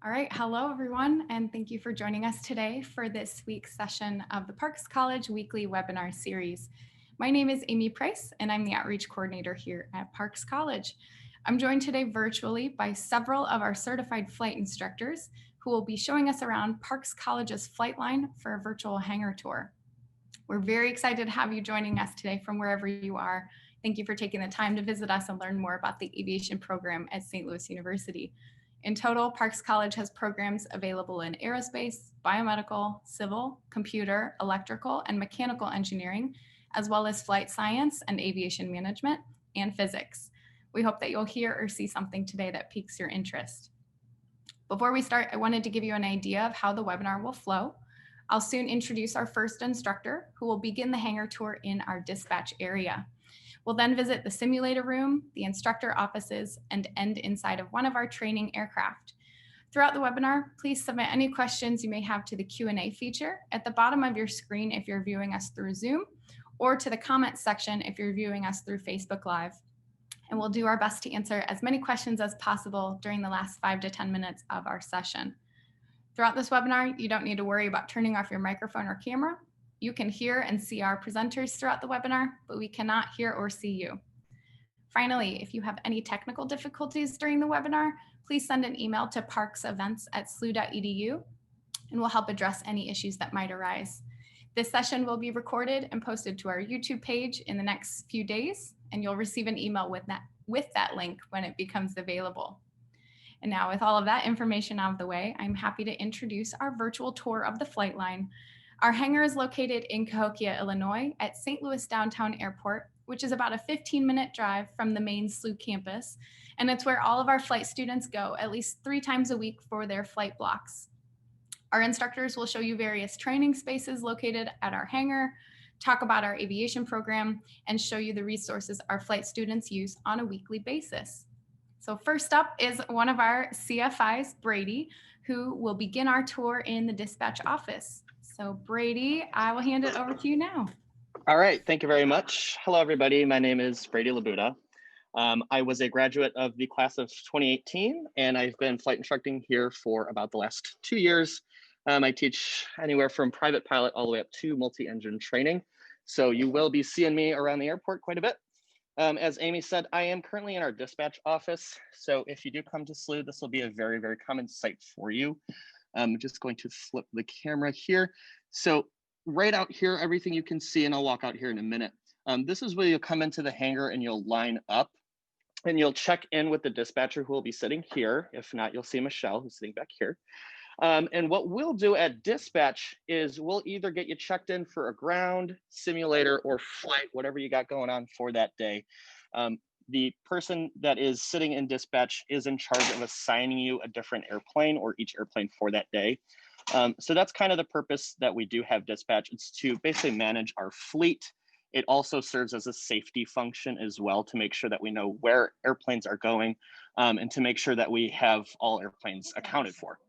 All right, hello everyone, and thank you for joining us today for this week's session of the Parks College weekly webinar series. My name is Amy Price, and I'm the Outreach Coordinator here at Parks College. I'm joined today virtually by several of our certified flight instructors who will be showing us around Parks College's flight line for a virtual hangar tour. We're very excited to have you joining us today from wherever you are. Thank you for taking the time to visit us and learn more about the aviation program at St. Louis University. In total, Parks College has programs available in aerospace, biomedical, civil, computer, electrical, and mechanical engineering, as well as flight science and aviation management and physics. We hope that you'll hear or see something today that piques your interest. Before we start, I wanted to give you an idea of how the webinar will flow. I'll soon introduce our first instructor, who will begin the hangar tour in our dispatch area. We'll then visit the simulator room, the instructor offices, and end inside of one of our training aircraft. Throughout the webinar, please submit any questions you may have to the Q&A feature at the bottom of your screen if you're viewing us through Zoom, or to the comments section if you're viewing us through Facebook Live. And we'll do our best to answer as many questions as possible during the last 5 to 10 minutes of our session. Throughout this webinar, you don't need to worry about turning off your microphone or camera. You can hear and see our presenters throughout the webinar, but we cannot hear or see you. Finally, if you have any technical difficulties during the webinar, please send an email to parksevents@slu.edu and we'll help address any issues that might arise. This session will be recorded and posted to our YouTube page in the next few days, and you'll receive an email with that link when it becomes available. And now, with all of that information out of the way, I'm happy to introduce our virtual tour of the flight line. Our hangar is located in Cahokia, Illinois at St. Louis Downtown Airport, which is about a 15-minute drive from the main SLU campus. And it's where all of our flight students go at least 3 times a week for their flight blocks. Our instructors will show you various training spaces located at our hangar, talk about our aviation program, and show you the resources our flight students use on a weekly basis. So first up is one of our CFIs, Brady, who will begin our tour in the dispatch office. So Brady, I will hand it over to you now. All right, thank you very much. Hello, everybody. My name is Brady Labuda. I was a graduate of the class of 2018, and I've been flight instructing here for about the last 2 years. I teach anywhere from private pilot all the way up to multi-engine training. So you will be seeing me around the airport quite a bit. As Amy said, I am currently in our dispatch office. So if you do come to SLU, this will be a very, very common site for you. I'm just going to flip the camera here. So right out here, everything you can see, and I'll walk out here in a minute. This is where you'll come into the hangar and you'll line up and you'll check in with the dispatcher who will be sitting here. If not, you'll see Michelle who's sitting back here. And what we'll do at dispatch is we'll either get you checked in for a ground, simulator, or flight, whatever you got going on for that day. The person that is sitting in dispatch is in charge of assigning you a different airplane or each airplane for that day. So that's kind of the purpose that we do have dispatch. It's to basically manage our fleet. It also serves as a safety function as well to make sure that we know where airplanes are going and to make sure that we have all airplanes accounted for.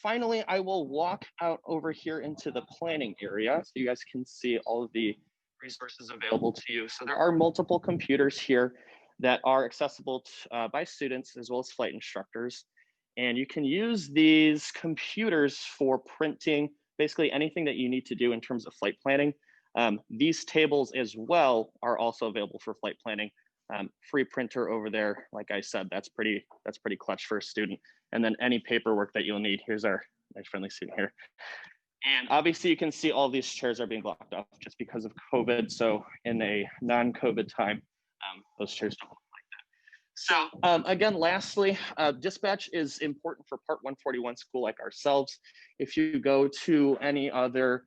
Finally, I will walk out over here into the planning area so you guys can see all of the resources available to you. So there are multiple computers here that are accessible by students as well as flight instructors. And you can use these computers for printing basically anything that you need to do in terms of flight planning. These tables as well are also available for flight planning. Free printer over there, like I said, that's pretty clutch for a student. And then any paperwork that you'll need. Here's our nice friendly student here. And obviously you can see all these chairs are being blocked off just because of COVID. So in a non-COVID time, those chairs don't look like that. So again, lastly, dispatch is important for Part 141 school like ourselves. If you go to any other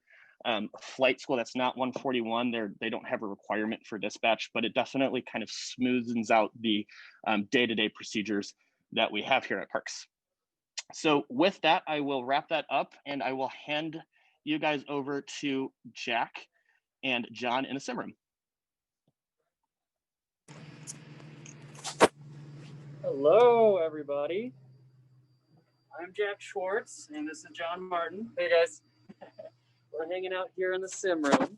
flight school that's not 141, they don't have a requirement for dispatch, but it definitely kind of smoothens out the day-to-day procedures that we have here at Parks. So with that, I will wrap that up and I will hand you guys over to Jack and John in a sim room. Hello, everybody. I'm Jack Schwartz, and this is John Martin. Hey, guys. We're hanging out here in the sim room.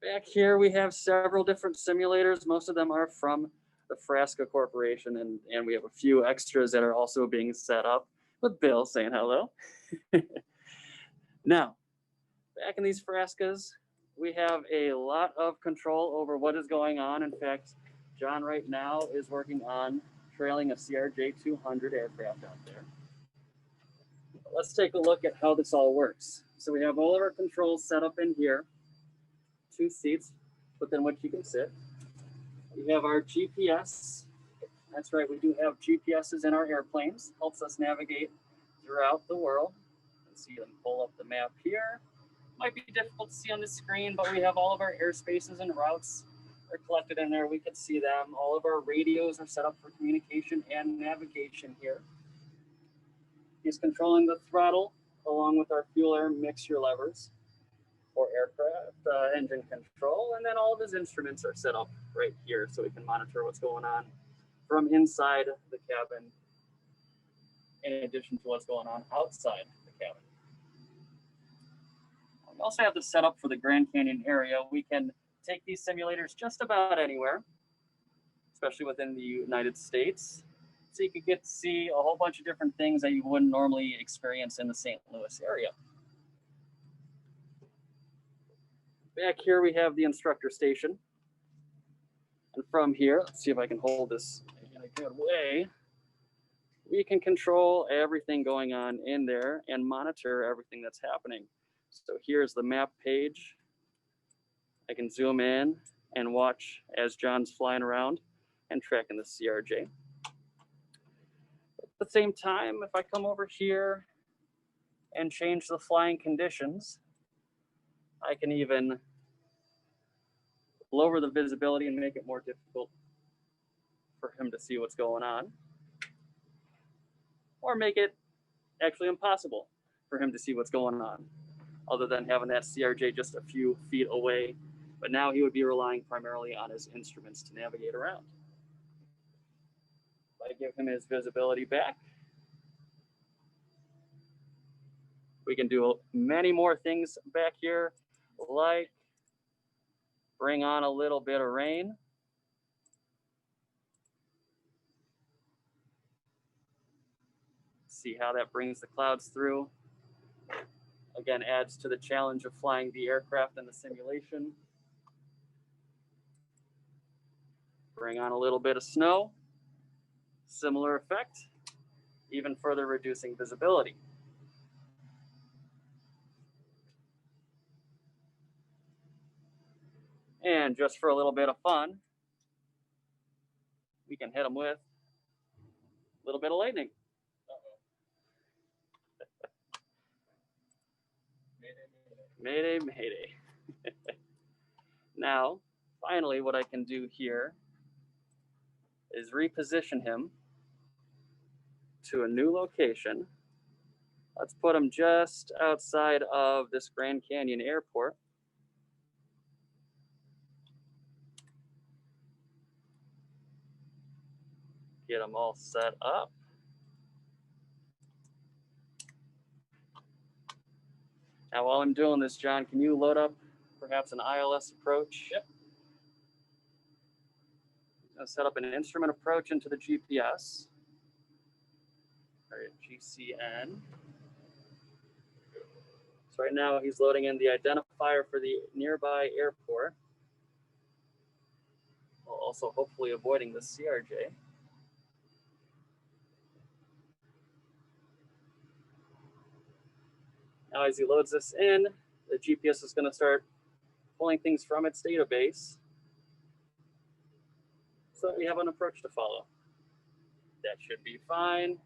Back here, we have several different simulators. Most of them are from the Frasca Corporation, and we have a few extras that are also being set up with Bill saying hello. Now, back in these Frascas, we have a lot of control over what is going on. In fact, John right now is working on trailing a CRJ-200 aircraft out there. Let's take a look at how this all works. So we have all of our controls set up in here, 2 seats within which you can sit. We have our GPS. That's right, we do have GPSs in our airplanes. Helps us navigate throughout the world. So you can pull up the map here. Might be difficult to see on the screen, but we have all of our airspaces and routes are collected in there. We can see them. All of our radios are set up for communication and navigation here. He's controlling the throttle along with our fuel air mixture levers for aircraft engine control. And then all of his instruments are set up right here so we can monitor what's going on from inside the cabin in addition to what's going on outside the cabin. We also have this set up for the Grand Canyon area. We can take these simulators just about anywhere, especially within the United States. So you could get to see a whole bunch of different things that you wouldn't normally experience in the St. Louis area. Back here we have the instructor station. And from here, let's see if I can hold this in a good way. We can control everything going on in there and monitor everything that's happening. So here's the map page. I can zoom in and watch as John's flying around and tracking the CRJ. At the same time, if I come over here and change the flying conditions, I can even lower the visibility and make it more difficult for him to see what's going on, or make it actually impossible for him to see what's going on, other than having that CRJ just a few feet away. But now he would be relying primarily on his instruments to navigate around. If I give him his visibility back, we can do many more things back here, like bring on a little bit of rain. See how that brings the clouds through. Again, adds to the challenge of flying the aircraft in the simulation. Bring on a little bit of snow. Similar effect, even further reducing visibility. And just for a little bit of fun, we can hit them with a little bit of lightning. Mayday, mayday. Now, finally, what I can do here is reposition him to a new location. Let's put him just outside of this Grand Canyon airport. Get them all set up. Now, while I'm doing this, John, can you load up perhaps an ILS approach? Yep. I'm going to set up an instrument approach into the GPS. All right, GCN. So right now he's loading in the identifier for the nearby airport, while also hopefully avoiding the CRJ. Now, as he loads this in, the GPS is going to start pulling things from its database so that we have an approach to follow. That should be fine.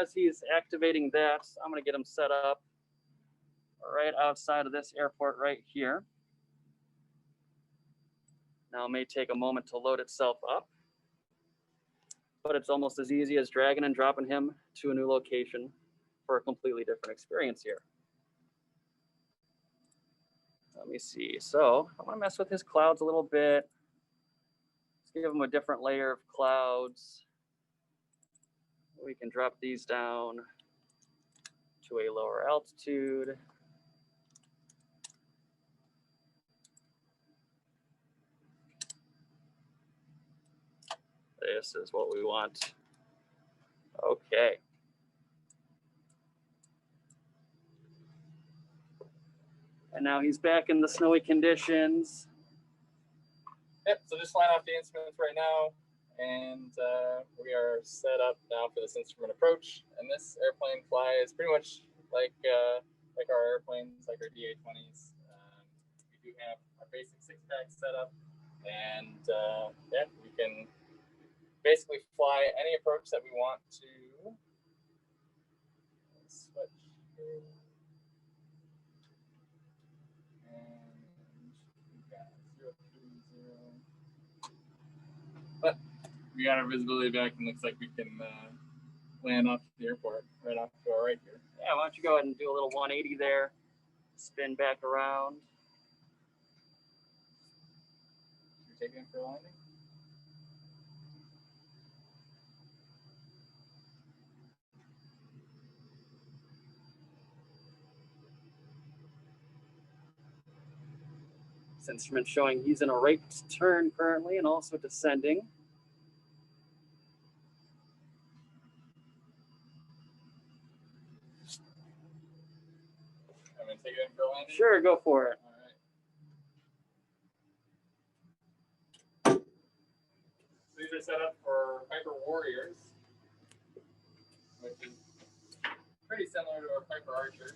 As he's activating that, I'm going to get him set up right outside of this airport right here. Now, it may take a moment to load itself up, but it's almost as easy as dragging and dropping him to a new location for a completely different experience here. Let me see. So I'm going to mess with his clouds a little bit. Let's give him a different layer of clouds. We can drop these down to a lower altitude. this is what we want. Okay. And now he's back in the snowy conditions. Yep, so just flying off the instruments right now, and we are set up now for this instrument approach. And this airplane flies pretty much like our airplanes, like our DA-20s. We do have our basic six-pack setup, and yeah, we can basically fly any approach that we want to. Switch here. But we got our visibility back, and looks like we can land off the airport right off to our right here. Yeah, why don't you go ahead and do a little 180 there, spin back around. You're taking it for a landing? This instrument showing he's in a right turn currently and also descending. I'm going to take it in for a landing? Sure, go for it. All right. So these are set up for Piper Warriors, which is pretty similar to our Piper Archers.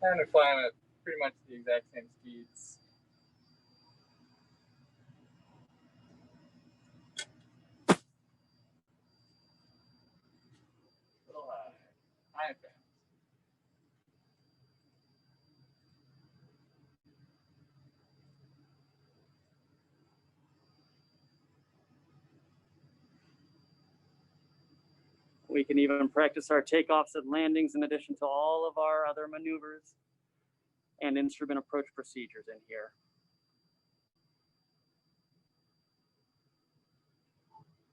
And we fly them at pretty much the exact same speeds. Little high and fast. We can even practice our takeoffs and landings in addition to all of our other maneuvers and instrument approach procedures in here.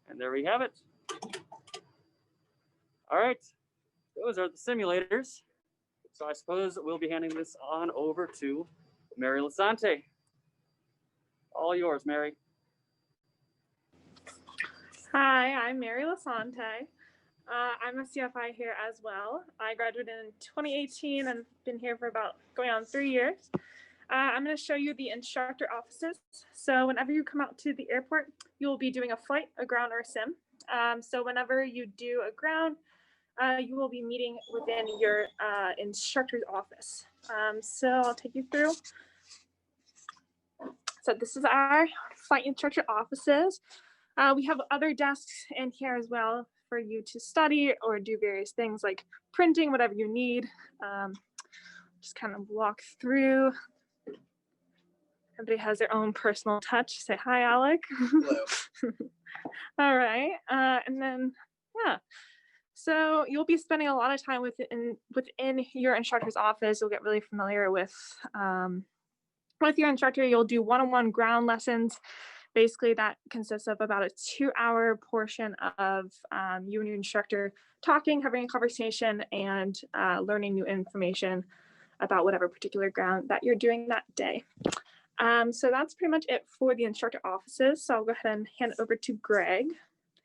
And there we have it. All right, those are the simulators. So I suppose we'll be handing this on over to Mary Lasante. All yours, Mary. Hi, I'm Mary Lasante. I'm a CFI here as well. I graduated in 2018 and been here for about going on 3 years. I'm going to show you the instructor offices. So whenever you come out to the airport, you will be doing a flight, a ground, or a sim. So whenever you do a ground, you will be meeting within your instructor's office. So I'll take you through. So this is our flight instructor offices. We have other desks in here as well for you to study or do various things like printing, whatever you need. Just kind of walk through. Everybody has their own personal touch. Say hi, Alec. Hello. All right. And then, yeah. So you'll be spending a lot of time within your instructor's office. You'll get really familiar with your instructor. You'll do one-on-one ground lessons. Basically, that consists of about a 2-hour portion of you and your instructor talking, having a conversation, and learning new information about whatever particular ground that you're doing that day. So that's pretty much it for the instructor offices. So I'll go ahead and hand it over to Greg,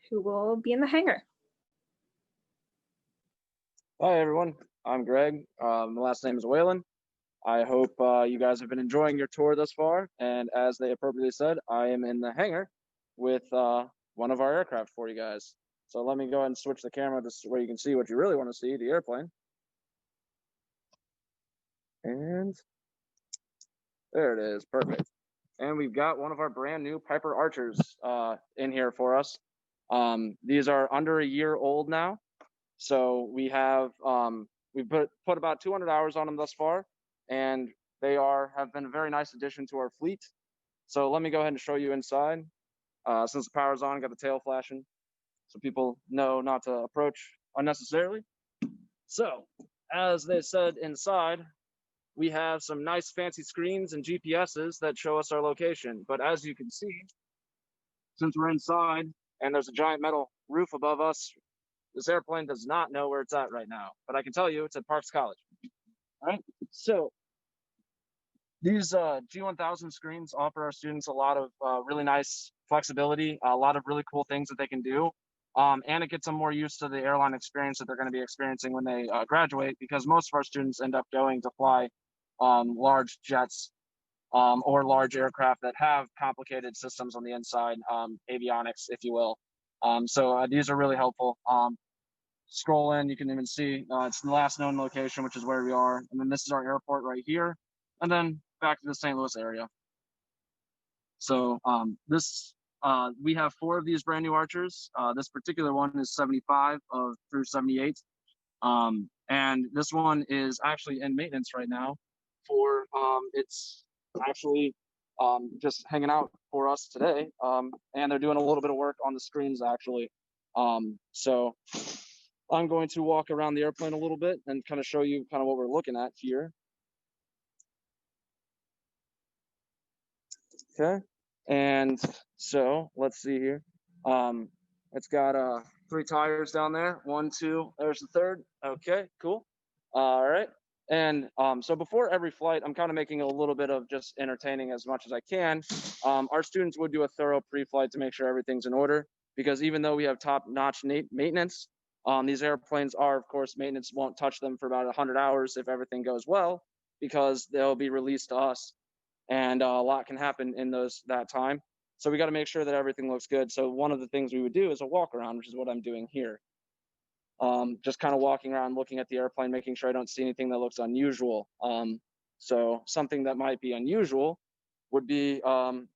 who will be in the hangar. Hi, everyone. I'm Greg. My last name is Whalen. I hope you guys have been enjoying your tour thus far. And as they appropriately said, I am in the hangar with one of our aircraft for you guys. So let me go ahead and switch the camera just where you can see what you really want to see, the airplane. And there it is, perfect. And we've got one of our brand new Piper Archers in here for us. These are under a year old now. So we have, we've put about 200 hours on them thus far. And they have been a very nice addition to our fleet. So let me go ahead and show you inside. Since the power's on, got the tail flashing, so people know not to approach unnecessarily. So, as they said inside, we have some nice fancy screens and GPSs that show us our location. But as you can see, since we're inside and there's a giant metal roof above us, this airplane does not know where it's at right now. But I can tell you it's at Parks College. All right. So these G1000 screens offer our students a lot of really nice flexibility, a lot of really cool things that they can do. And it gets them more used to the airline experience that they're going to be experiencing when they graduate, because most of our students end up going to fly large jets or large aircraft that have complicated systems on the inside, avionics, if you will. So these are really helpful. Scroll in, you can even see it's the last known location, which is where we are. And then this is our airport right here. And then back to the St. Louis area. So we have 4 of these brand new Archers. This particular one is 75 through 78. And this one is actually in maintenance right now for, it's actually just hanging out for us today. And they're doing a little bit of work on the screens actually. So I'm going to walk around the airplane a little bit and kind of show you kind of what we're looking at here. Okay, and so let's see here. It's got 3 tires down there. 1, 2, there's the 3rd. Okay, cool. All right. And so before every flight, I'm kind of making a little bit of just entertaining as much as I can. Our students would do a thorough pre-flight to make sure everything's in order, because even though we have top-notch maintenance, these airplanes are, of course, maintenance won't touch them for about 100 hours if everything goes well, because they'll be released to us. And a lot can happen in that time. So we got to make sure that everything looks good. So one of the things we would do is a walk around, which is what I'm doing here. Just kind of walking around, looking at the airplane, making sure I don't see anything that looks unusual. So something that might be unusual would be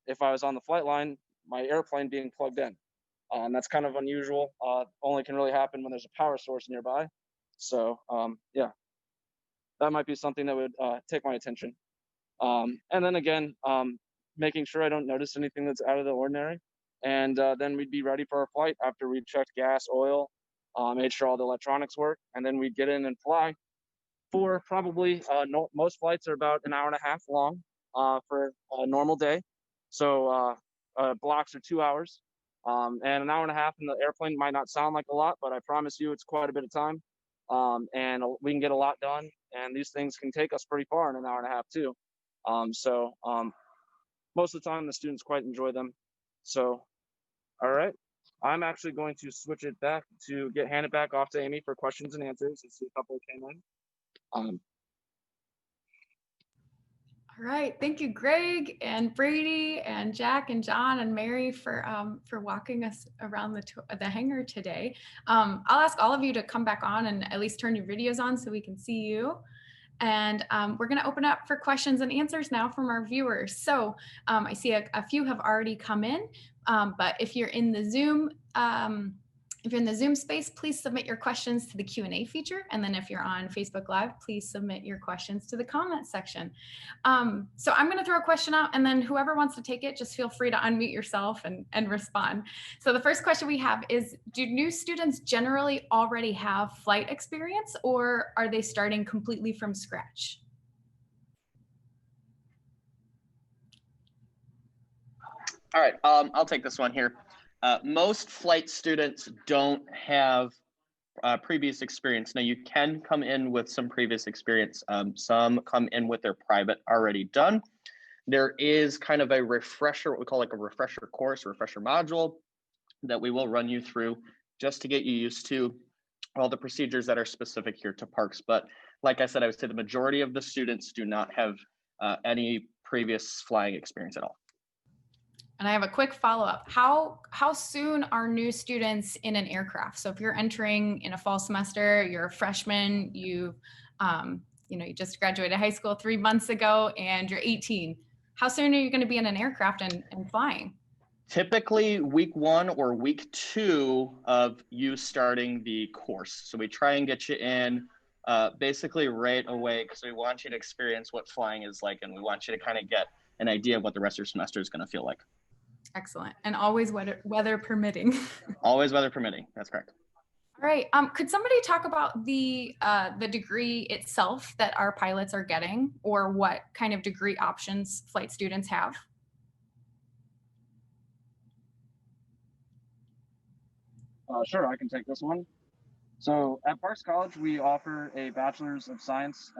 if I was on the flight line, my airplane being plugged in. That's kind of unusual. Only can really happen when there's a power source nearby. So yeah, that might be something that would take my attention. And then again, making sure I don't notice anything that's out of the ordinary. And then we'd be ready for our flight after we checked gas, oil, made sure all the electronics work, and then we'd get in and fly for probably, most flights are about an hour and a half long for a normal day. So blocks are 2 hours, and an hour and a half in the airplane might not sound like a lot, but I promise you it's quite a bit of time. And we can get a lot done, and these things can take us pretty far in an hour and a half too. Most of the time the students quite enjoy them. So, all right, I'm actually going to switch it back to hand it back off to Amy for questions and answers. I see a couple came in. All right, thank you, Greg and Brady and Jack and John and Mary for walking us around the hangar today. I'll ask all of you to come back on and at least turn your videos on so we can see you. And we're going to open up for questions and answers now from our viewers. So I see a few have already come in, but if you're in the Zoom, space, please submit your questions to the Q&A feature. And then if you're on Facebook Live, please submit your questions to the comment section. So I'm going to throw a question out, and then whoever wants to take it, just feel free to unmute yourself and respond. So the first question we have is, do new students generally already have flight experience, or are they starting completely from scratch? All right, I'll take this one here. Most flight students don't have previous experience. Now, you can come in with some previous experience. Some come in with their private already done. There is kind of a refresher, what we call like a refresher course, refresher module that we will run you through just to get you used to all the procedures that are specific here to parks. But like I said, I would say the majority of the students do not have any previous flying experience at all. And I have a quick follow-up. How soon are new students in an aircraft? So if you're entering in a fall semester, you're a freshman, you just graduated high school 3 months ago, and you're 18. How soon are you going to be in an aircraft and flying? Typically week 1 or week 2 of you starting the course. So we try and get you in basically right away, because we want you to experience what flying is like, and we want you to kind of get an idea of what the rest of your semester is going to feel like. Excellent. And always weather permitting. Always weather permitting. That's correct. All right. Could somebody talk about the degree itself that our pilots are getting, or what kind of degree options flight students have? Sure, I can take this one. So at Parks College, we offer a Bachelor's of Science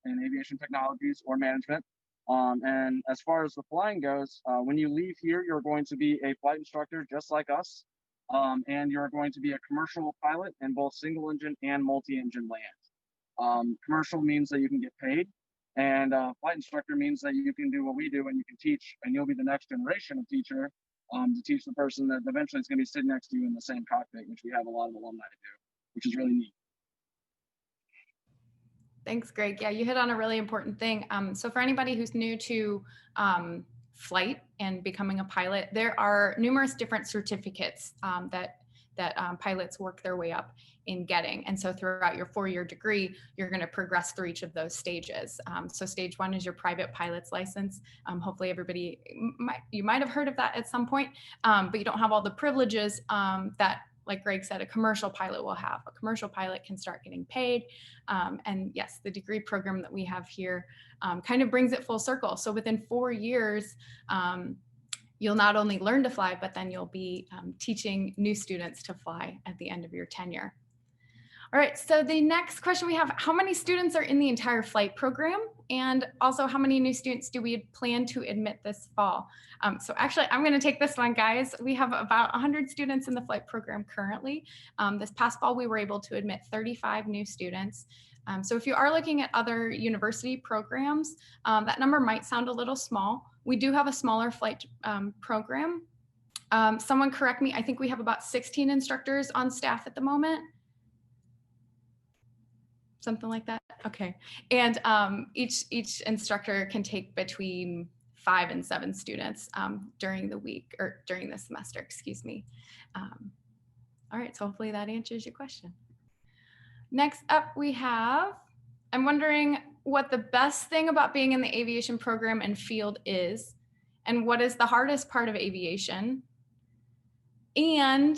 in Aviation Technologies or Management. And as far as the flying goes, when you leave here, you're going to be a flight instructor just like us. And you're going to be a commercial pilot in both single engine and multi-engine land. Commercial means that you can get paid, and flight instructor means that you can do what we do and you can teach, and you'll be the next generation of teacher to teach the person that eventually is going to be sitting next to you in the same cockpit, which we have a lot of alumni do, which is really neat. Thanks, Greg. Yeah, you hit on a really important thing. So for anybody who's new to flight and becoming a pilot, there are numerous different certificates that pilots work their way up in getting. And so throughout your 4-year degree, you're going to progress through each of those stages. So stage 1 is your private pilot's license. Hopefully everybody, you might have heard of that at some point, but you don't have all the privileges that, like Greg said, a commercial pilot will have. A commercial pilot can start getting paid. And yes, the degree program that we have here kind of brings it full circle. So within 4 years, you'll not only learn to fly, but then you'll be teaching new students to fly at the end of your tenure. All right, so the next question we have, how many students are in the entire flight program? And also, how many new students do we plan to admit this fall? So actually, I'm gonna take this one, guys. We have about 100 students in the flight program currently. This past fall, we were able to admit 35 new students. So if you are looking at other university programs, that number might sound a little small. We do have a smaller flight program. Someone correct me, I think we have about 16 instructors on staff at the moment. Something like that. Okay. And each instructor can take between 5 and 7 students during the week, or during the semester, excuse me. All right, so hopefully that answers your question. Next up we have, I'm wondering what the best thing about being in the aviation program and field is, and what is the hardest part of aviation, and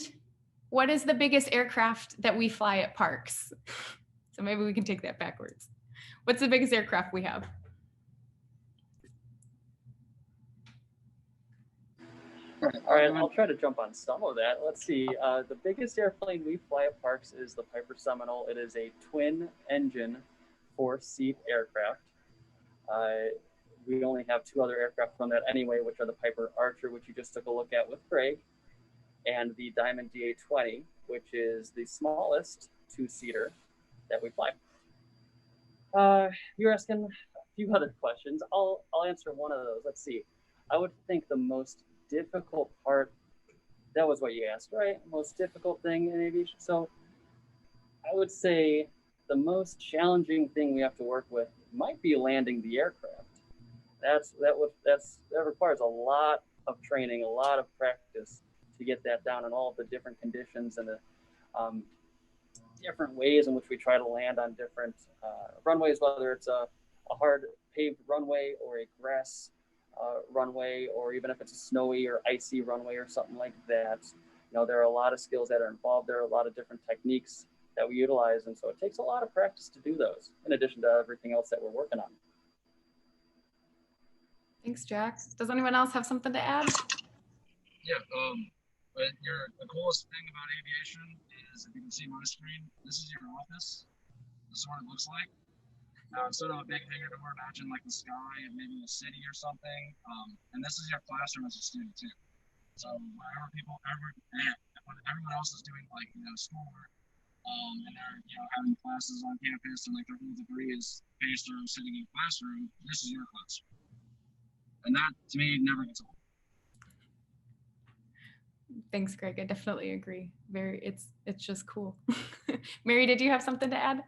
what is the biggest aircraft that we fly at Parks? So maybe we can take that backwards. What's the biggest aircraft we have? All right, I'll try to jump on some of that. Let's see. The biggest airplane we fly at Parks is the Piper Seminole. It is a twin-engine, 4-seat aircraft. We only have 2 other aircraft from that anyway, which are the Piper Archer, which you just took a look at with Greg, and the Diamond DA-20, which is the smallest 2-seater that we fly. You're asking a few other questions. I'll answer one of those. Let's see. I would think the most difficult part, that was what you asked, right? Most difficult thing in aviation. So I would say the most challenging thing we have to work with might be landing the aircraft. That requires a lot of training, a lot of practice to get that down in all of the different conditions and the different ways in which we try to land on different runways, whether it's a hard paved runway or a grass runway, or even if it's a snowy or icy runway or something like that. You know, there are a lot of skills that are involved. There are a lot of different techniques that we utilize, and so it takes a lot of practice to do those, in addition to everything else that we're working on. Thanks, Jack. Does anyone else have something to add? Yeah, but the coolest thing about aviation is, if you can see my screen, this is your office. This is what it looks like. Instead of a big hangar door, imagine like the sky and maybe a city or something. And this is your classroom as a student too. So wherever when everyone else is doing like, you know, schoolwork, and they're, you know, having classes on campus, and like their whole degree is based on sitting in a classroom, this is your classroom. And that, to me, never gets old. Thanks, Greg. I definitely agree. It's just cool. Mary, did you have something to add?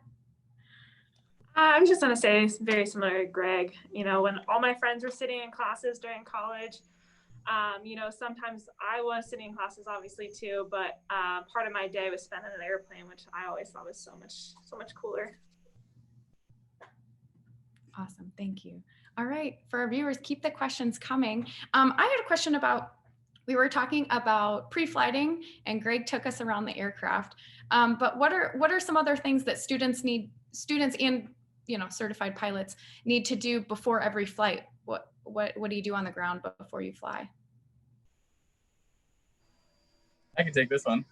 I was just going to say, it's very similar to Greg. You know, when all my friends were sitting in classes during college, you know, sometimes I was sitting in classes, obviously, too, but part of my day was spent in an airplane, which I always thought was so much cooler. Awesome. Thank you. All right. For our viewers, keep the questions coming. I had a question about We were talking about pre-flighting, and Greg took us around the aircraft. But what are some other things that students and certified pilots need to do before every flight? What do you do on the ground before you fly? I can take this one.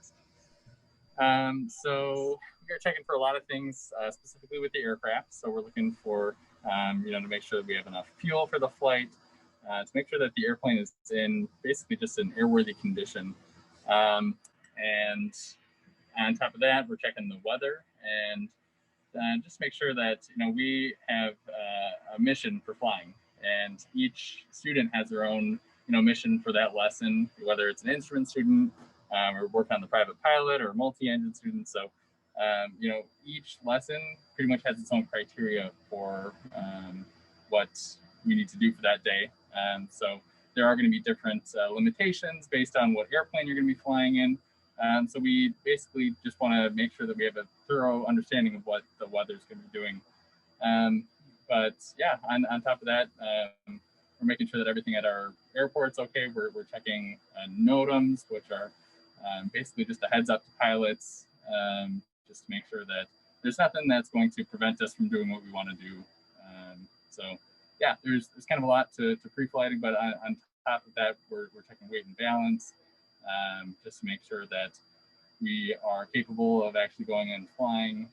So we are checking for a lot of things, specifically with the aircraft. So we're looking for, to make sure that we have enough fuel for the flight, to make sure that the airplane is in basically just an airworthy condition. And on top of that, we're checking the weather and just make sure that we have a mission for flying, and each student has their own mission for that lesson, whether it's an instrument student or work on the private pilot or multi-engine student. So each lesson pretty much has its own criteria for what we need to do for that day. So there are going to be different limitations based on what airplane you're going to be flying in. So we basically just want to make sure that we have a thorough understanding of what the weather's going to be doing. But yeah, on top of that, we're making sure that everything at our airport's okay. We're checking NOTAMs, which are basically just a heads up to pilots, just to make sure that there's nothing that's going to prevent us from doing what we want to do. So yeah, there's kind of a lot to pre-flighting, but on top of that, we're checking weight and balance, just to make sure that we are capable of actually going and flying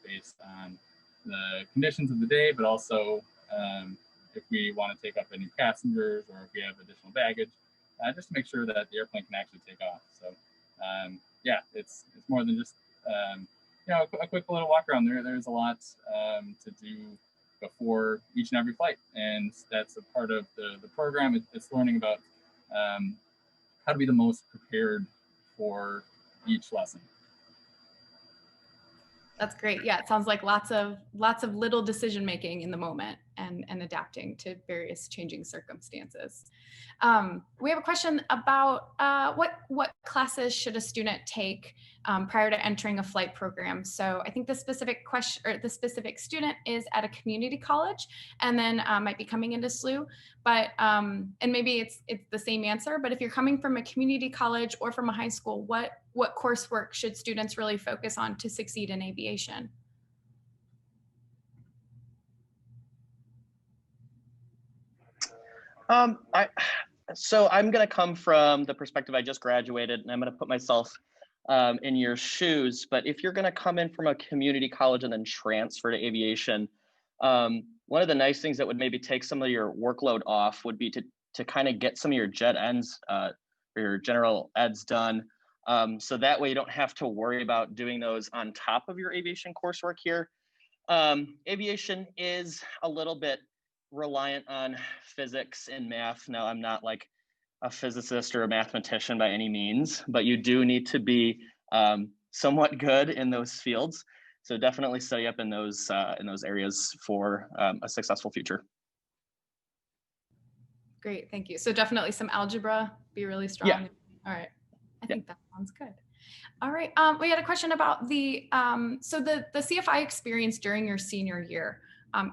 based on the conditions of the day, but also if we want to take up any passengers or if we have additional baggage, just to make sure that the airplane can actually take off. So yeah, it's more than just a quick little walk around. There's a lot to do before each and every flight, and that's a part of the program. It's learning about how to be the most prepared for each lesson. That's great. Yeah, it sounds like lots of little decision making in the moment and adapting to various changing circumstances. We have a question about what classes should a student take prior to entering a flight program. So I think the specific question or the specific student is at a community college and then might be coming into SLU. But and maybe it's the same answer. But if you're coming from a community college or from a high school, what coursework should students really focus on to succeed in aviation? So I'm going to come from the perspective I just graduated, and I'm going to put myself in your shoes. But if you're going to come in from a community college and then transfer to aviation, one of the nice things that would maybe take some of your workload off would be to kind of get some of your gen eds or your general eds done. So that way you don't have to worry about doing those on top of your aviation coursework here. Aviation is a little bit reliant on physics and math. Now, I'm not like a physicist or a mathematician by any means, but you do need to be somewhat good in those fields. So definitely study up in those areas for a successful future. Great, thank you. So definitely some algebra, be really strong. Yeah. All right, I think that sounds good. All right, we had a question about the CFI experience during your senior year.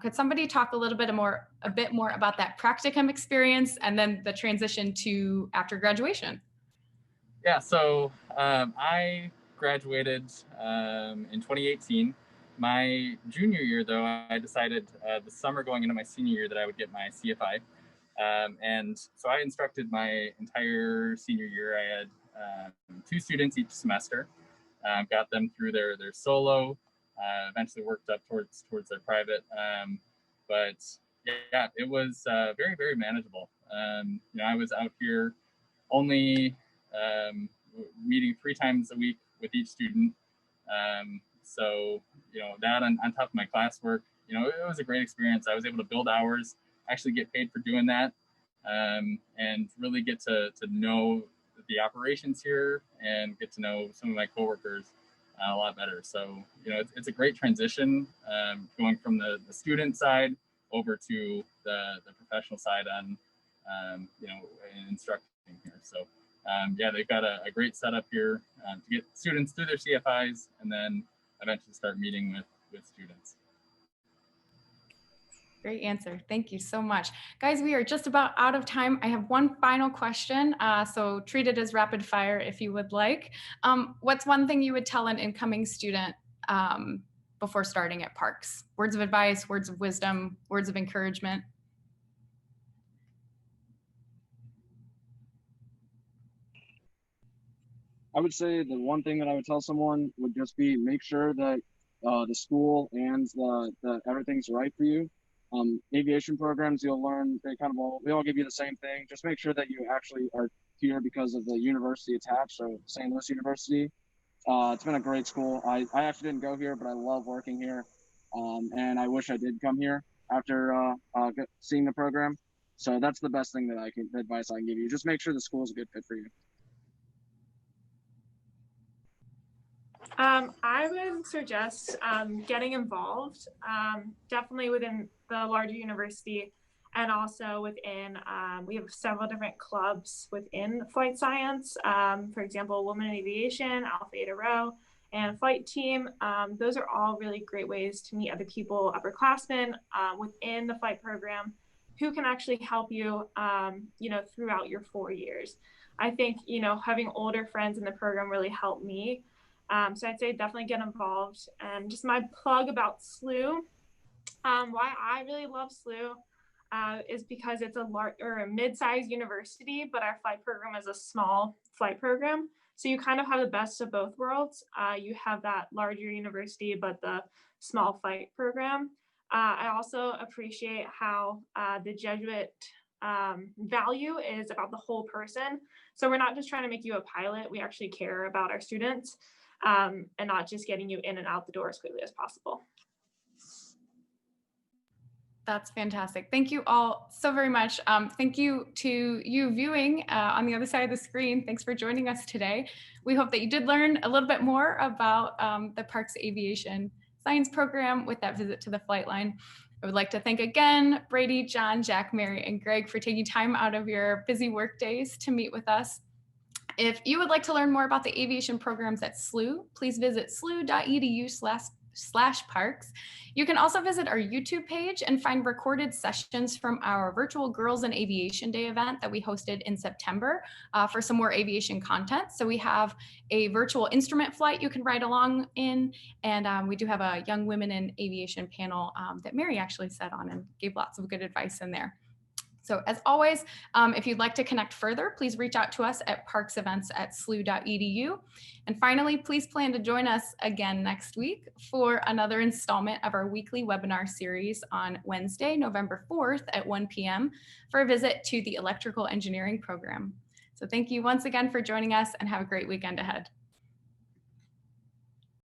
Could somebody talk a bit more about that practicum experience and then the transition to after graduation? Yeah, so I graduated in 2018. My junior year, though, I decided the summer going into my senior year that I would get my CFI. And so I instructed my entire senior year. I had 2 students each semester, got them through their solo, eventually worked up towards their private. But yeah, it was very, very manageable. I was out here only meeting 3 times a week with each student. So, that on top of my classwork, it was a great experience. I was able to build hours, actually get paid for doing that, and really get to know the operations here and get to know some of my coworkers a lot better. So, it's a great transition going from the student side over to the professional side on, instructing here. So, yeah, they've got a great setup here to get students through their CFIs and then eventually start meeting with students. Great answer. Thank you so much. Guys, we are just about out of time. I have one final question, so treat it as rapid fire if you would like. What's one thing you would tell an incoming student before starting at Parks? Words of advice, words of wisdom, words of encouragement? I would say the one thing that I would tell someone would just be make sure that the school and the everything's right for you. Aviation programs, you'll learn they all give you the same thing. Just make sure that you actually are here because of the university attached, so St. Louis University. It's been a great school. I actually didn't go here, but I love working here, and I wish I did come here after seeing the program. So that's the best thing the advice I can give you. Just make sure the school is a good fit for you. I would suggest getting involved, definitely within the larger university, and also within, we have several different clubs within flight science. For example, Women in Aviation, Alpha Eta Rho, and Flight Team. Those are all really great ways to meet other people, upperclassmen within the flight program, who can actually help you, throughout your 4 years. I think, having older friends in the program really helped me. So I'd say definitely get involved. And just my plug about SLU, why I really love SLU is because it's a mid-sized university, but our flight program is a small flight program. So you kind of have the best of both worlds. You have that larger university, but the small flight program. I also appreciate how the Jesuit value is about the whole person. So we're not just trying to make you a pilot. We actually care about our students. And not just getting you in and out the door as quickly as possible. That's fantastic. Thank you all so very much. Thank you to you viewing on the other side of the screen. Thanks for joining us today. We hope that you did learn a little bit more about the Parks Aviation Science program with that visit to the flight line. I would like to thank again Brady, John, Jack, Mary, and Greg for taking time out of your busy work days to meet with us. If you would like to learn more about the aviation programs at SLU, please visit slu.edu/parks. You can also visit our YouTube page and find recorded sessions from our virtual Girls in Aviation Day event that we hosted in September for some more aviation content. So we have a virtual instrument flight you can ride along in, and we do have a Young Women in Aviation panel that Mary actually sat on and gave lots of good advice in there. So as always, if you'd like to connect further, please reach out to us at parksevents@slu.edu. And finally, please plan to join us again next week for another installment of our weekly webinar series on Wednesday, November 4th at 1 p.m. for a visit to the electrical engineering program. So thank you once again for joining us and have a great weekend ahead.